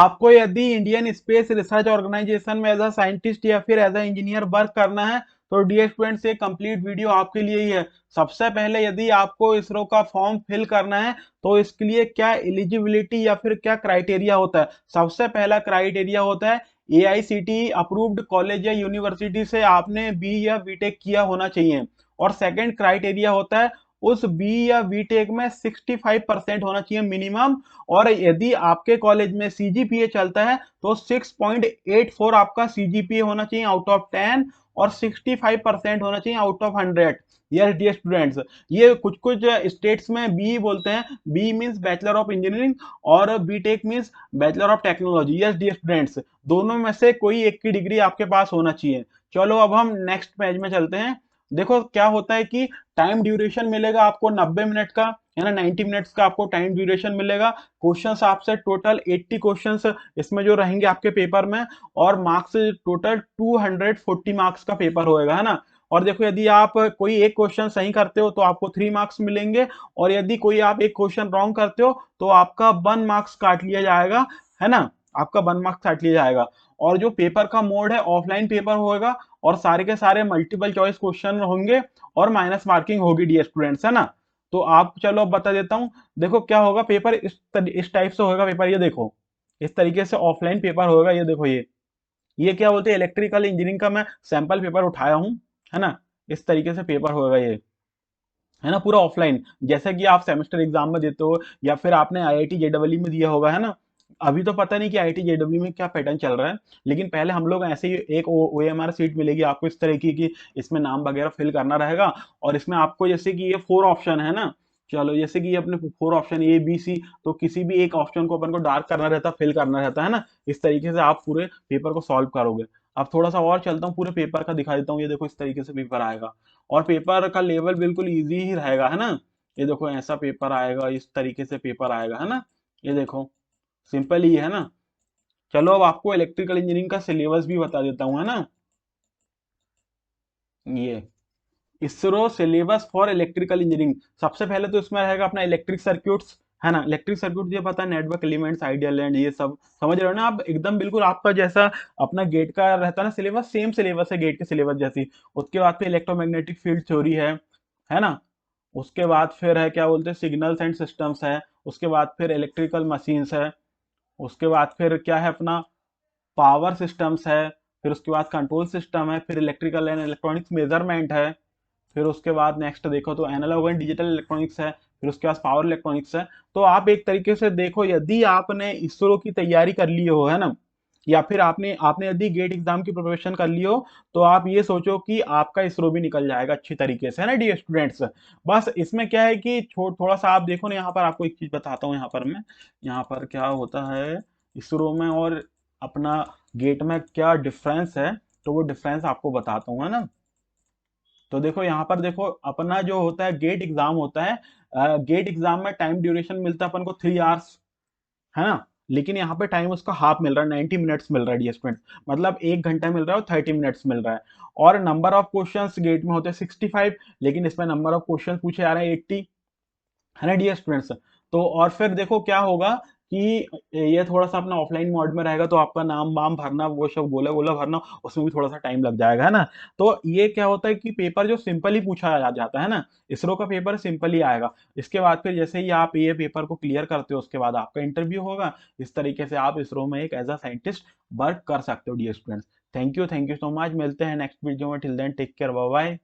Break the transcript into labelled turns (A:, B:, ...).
A: आपको यदि Indian space research organisation में एज अ साइंटिस्ट या फिर एज अ इंजीनियर वर्क करना है तो डियर स्टूडेंट्स ये कंप्लीट वीडियो आपके लिए ही है। सबसे पहले यदि आपको इसरो का फॉर्म फिल करना है तो इसके लिए क्या एलिजिबिलिटी या फिर क्या क्राइटेरिया होता है। सबसे पहला क्राइटेरिया होता है एआईसीटीई अप्रूव्ड कॉलेज या यूनिवर्सिटी से आपने बी या बीटेक किया होना चाहिए। और सेकंड क्राइटेरिया होता है उस बी या बीटेक में 65% होना चाहिए मिनिमम। और यदि आपके कॉलेज में सीजीपीए चलता है तो 6.84 आपका सीजीपीए होना चाहिए आउट ऑफ 10 और 65% होना चाहिए out of 100। Yes dear students, ये कुछ कुछ स्टेट्स में बी बोलते हैं, B means bachelor of engineering और BTech means bachelor of technology. Yes dear students, दोनों में से कोई एक की डिग्री आपके पास होना चाहिए। चलो अब हम नेक्स्ट पेज में चलते हैं। देखो क्या होता है कि टाइम ड्यूरेशन मिलेगा आपको 90 मिनट का, है ना, 90 मिनट्स का आपको टाइम ड्यूरेशन मिलेगा। क्वेश्चंस आपसे टोटल 80 क्वेश्चंस इसमें जो रहेंगे आपके पेपर में, और मार्क्स टोटल 240 मार्क्स का पेपर होएगा, है ना। और देखो यदि आप कोई एक क्वेश्चन सही करते हो तो आपको 3 मार्क्स मिलेंगे, और यदि कोई आप एक क्वेश्चन रॉन्ग करते हो तो आपका 1 मार्क्स काट लिया जाएगा, है ना, आपका 1 मार्क्स काट लिया जाएगा। और जो पेपर का मोड है ऑफलाइन पेपर होगा, और सारे के सारे मल्टीपल चॉइस क्वेश्चन होंगे और माइनस मार्किंग होगी डियर स्टूडेंट्स, है ना। तो आप चलो अब बता देता हूं। देखो क्या होगा, पेपर इस टाइप से होगा पेपर, ये देखो इस तरीके से ऑफलाइन पेपर होगा। ये देखो ये क्या बोलते हैं, इलेक्ट्रिकल इंजीनियरिंग का मैं सैंपल पेपर उठाया हूं, है ना। इस तरीके से पेपर होगा ये, है ना, पूरा ऑफलाइन, जैसे कि आप सेमेस्टर एग्जाम में देते हो या फिर आपने आईआईटी जेडब्ल्यू में दिया होगा, है ना। अभी तो पता नहीं कि आईआईटी जेडब्ल्यू में क्या पैटर्न चल रहा है, लेकिन पहले हम लोग ऐसे ही एक ओएमआर सीट मिलेगी आपको इस तरीके की, इसमें नाम वगैरह फिल करना रहेगा। और इसमें आपको जैसे कि ये 4 ऑप्शन है ना, चलो जैसे कि ये अपने 4 ऑप्शन ए बी सी, तो किसी भी एक ऑप्शन को अपन को डार्क करना रहता, फिल करना रहता है ना। इस तरीके से आप पूरे पेपर को सॉल्व करोगे। अब थोड़ा सा और चलता हूँ, पूरे पेपर का दिखा देता हूँ। ये देखो इस तरीके से पेपर आएगा, और पेपर का लेवल बिल्कुल इजी ही रहेगा, है ना। ये देखो ऐसा पेपर आएगा, इस तरीके से पेपर आएगा, है ना। ये देखो सिंपल ही है ना। चलो अब आपको इलेक्ट्रिकल इंजीनियरिंग का सिलेबस भी बता देता हूँ, है ना। ये ISRO syllabus for electrical engineering, सबसे पहले तो इसमें रहेगा अपना इलेक्ट्रिक सर्क्यूट्स, है ना। इलेक्ट्रिक सर्क्यूट ये पता है, नेटवर्क एलिमेंट्स, आइडियल एंड ये सब समझ रहे हो ना आप, एकदम बिल्कुल आपका जैसा अपना गेट का रहता है ना सिलेबस, सेम सिलेबस है गेट के सिलेबस जैसी। उसके बाद फिर इलेक्ट्रोमैग्नेटिक फील्ड थ्योरी है ना। उसके बाद फिर है क्या बोलते हैं, सिग्नल्स एंड सिस्टम्स है। उसके बाद फिर इलेक्ट्रिकल मशीन्स है। उसके बाद फिर क्या है अपना पावर सिस्टम्स है। फिर उसके बाद कंट्रोल सिस्टम है। फिर इलेक्ट्रिकल एंड इलेक्ट्रॉनिक्स मेजरमेंट है। फिर उसके बाद नेक्स्ट देखो तो एनालॉग एंड डिजिटल इलेक्ट्रॉनिक्स है। फिर उसके बाद पावर इलेक्ट्रॉनिक्स है। तो आप एक तरीके से देखो, यदि आपने इसरो की तैयारी कर ली हो, है ना, या फिर आपने आपने यदि गेट एग्जाम की प्रिपरेशन कर ली हो, तो आप ये सोचो कि आपका इसरो भी निकल जाएगा अच्छी तरीके से, है ना डियर स्टूडेंट्स। बस इसमें क्या है कि थोड़ा सा आप देखो ना, यहाँ पर आपको एक चीज बताता हूँ। यहाँ पर मैं, यहाँ पर क्या होता है इसरो में और अपना गेट में क्या डिफरेंस है, तो वो डिफरेंस आपको बताता हूँ, है ना। तो देखो यहाँ पर देखो, अपना जो होता है गेट एग्जाम होता है, गेट एग्जाम में टाइम ड्यूरेशन मिलता है अपन को 3 आवर्स, है ना। लेकिन यहाँ पे टाइम उसका हाफ मिल रहा है, 90 मिनट्स मिल रहा है डियर स्टूडेंट, मतलब 1 घंटा मिल रहा है और 30 मिनट्स मिल रहा है। और नंबर ऑफ क्वेश्चंस गेट में होते हैं 65, लेकिन इसमें नंबर ऑफ क्वेश्चंस पूछे जा रहे हैं 80, है ना डियर स्टूडेंट्स। तो और फिर देखो क्या होगा कि ये थोड़ा सा अपना ऑफलाइन मोड में रहेगा, तो आपका नाम वाम भरना, वो सब गोला गोला भरना, उसमें भी थोड़ा सा टाइम लग जाएगा, है ना। तो ये क्या होता है कि पेपर जो सिंपल ही पूछा जाता है ना, इसरो का पेपर सिंपल ही आएगा। इसके बाद फिर जैसे ही आप ये पेपर को क्लियर करते हो, उसके बाद आपका इंटरव्यू होगा। इस तरीके से आप इसरो में एक एज अ साइंटिस्ट वर्क कर सकते हो dear students. Thank you so much, मिलते हैं नेक्स्ट वीडियो में। Till then take care, bye bye.